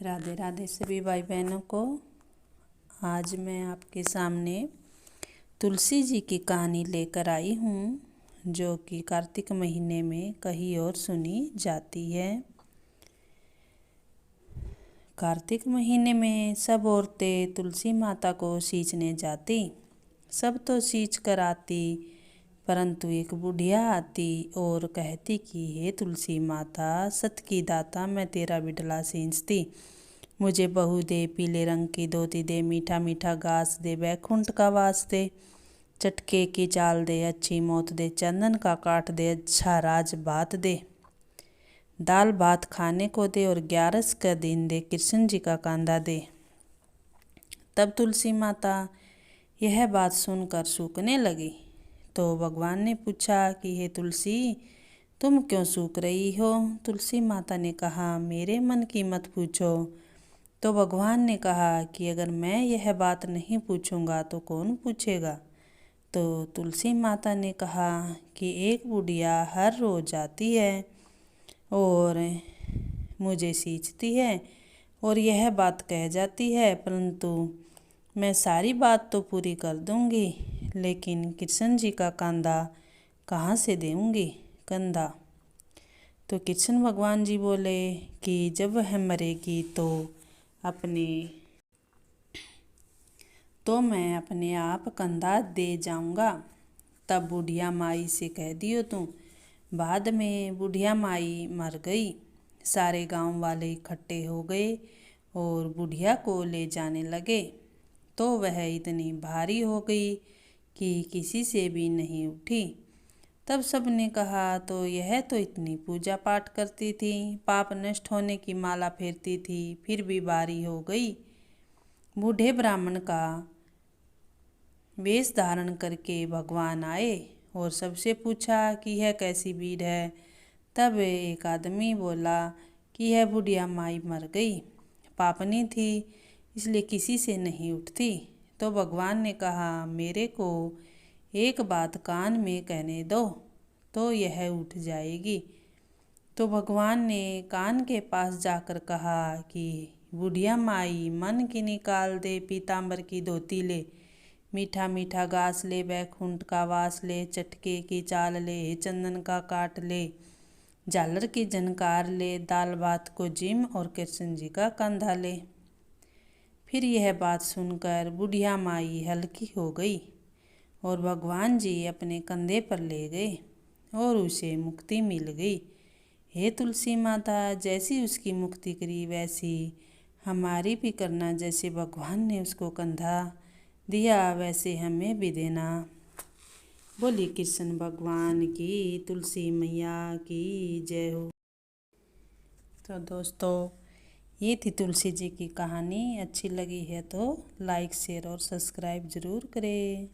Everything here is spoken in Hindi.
राधे राधे सभी भाई बहनों को। आज मैं आपके सामने तुलसी जी की कहानी लेकर आई हूँ, जो कि कार्तिक महीने में कहीं और सुनी जाती है। कार्तिक महीने में सब औरतें तुलसी माता को सींचने जाती। सब तो सींच कर आती, परंतु एक बुढ़िया आती और कहती कि हे तुलसी माता, सत की दाता, मैं तेरा बिडला सींचती। मुझे बहू दे, पीले रंग की धोती दे, मीठा मीठा घास दे, बैकुंठ का वास दे, चटके की चाल दे, अच्छी मौत दे, चंदन का काट दे, अच्छा राज भात दे, दाल भात खाने को दे और 11 का दिन दे, कृष्ण जी का कांधा दे। तब तुलसी माता यह बात सुनकर सूखने लगी। तो भगवान ने पूछा कि हे तुलसी, तुम क्यों सूख रही हो? तुलसी माता ने कहा, मेरे मन की मत पूछो। तो भगवान ने कहा कि अगर मैं यह बात नहीं पूछूंगा तो कौन पूछेगा? तो तुलसी माता ने कहा कि एक बुढ़िया हर रोज आती है और मुझे सींचती है और यह बात कह जाती है, परंतु मैं सारी बात तो पूरी कर दूंगी, लेकिन कृष्ण जी का कांधा कहाँ से दूंगी? कंधा। तो कृष्ण भगवान जी बोले कि जब वह मरेगी तो मैं अपने आप कंधा दे जाऊंगा। तब बुढ़िया माई से कह दियो तुम। बाद में बुढ़िया माई मर गई। सारे गांव वाले इकट्ठे हो गए और बुढ़िया को ले जाने लगे। तो वह इतनी भारी हो गई कि किसी से भी नहीं उठी। तब सबने कहा, तो यह तो इतनी पूजा पाठ करती थी, पाप नष्ट होने की माला फेरती थी, फिर भी भारी हो गई। बूढ़े ब्राह्मण का वेश धारण करके भगवान आए और सबसे पूछा कि यह कैसी भीड़ है। तब एक आदमी बोला कि यह बुढ़िया माई मर गई, पापनी थी, इसलिए किसी से नहीं उठती। तो भगवान ने कहा, मेरे को एक बात कान में कहने दो तो यह उठ जाएगी। तो भगवान ने कान के पास जाकर कहा कि बुढ़िया माई, मन की निकाल दे, पीताम्बर की धोती ले, मीठा मीठा घास ले, बैकुंठ का वास ले, चटके की चाल ले, चंदन का काट ले, झालर की झनकार ले, दाल भात को जिम और कृष्ण जी का कंधा ले। फिर यह बात सुनकर बुढ़िया माई हल्की हो गई और भगवान जी अपने कंधे पर ले गए और उसे मुक्ति मिल गई। हे तुलसी माता, जैसी उसकी मुक्ति करी वैसी हमारी भी करना। जैसे भगवान ने उसको कंधा दिया वैसे हमें भी देना। बोली कृष्ण भगवान की, तुलसी मैया की जय हो। तो दोस्तों, ये थी तुलसी जी की कहानी। अच्छी लगी है तो लाइक शेयर और सब्सक्राइब ज़रूर करें।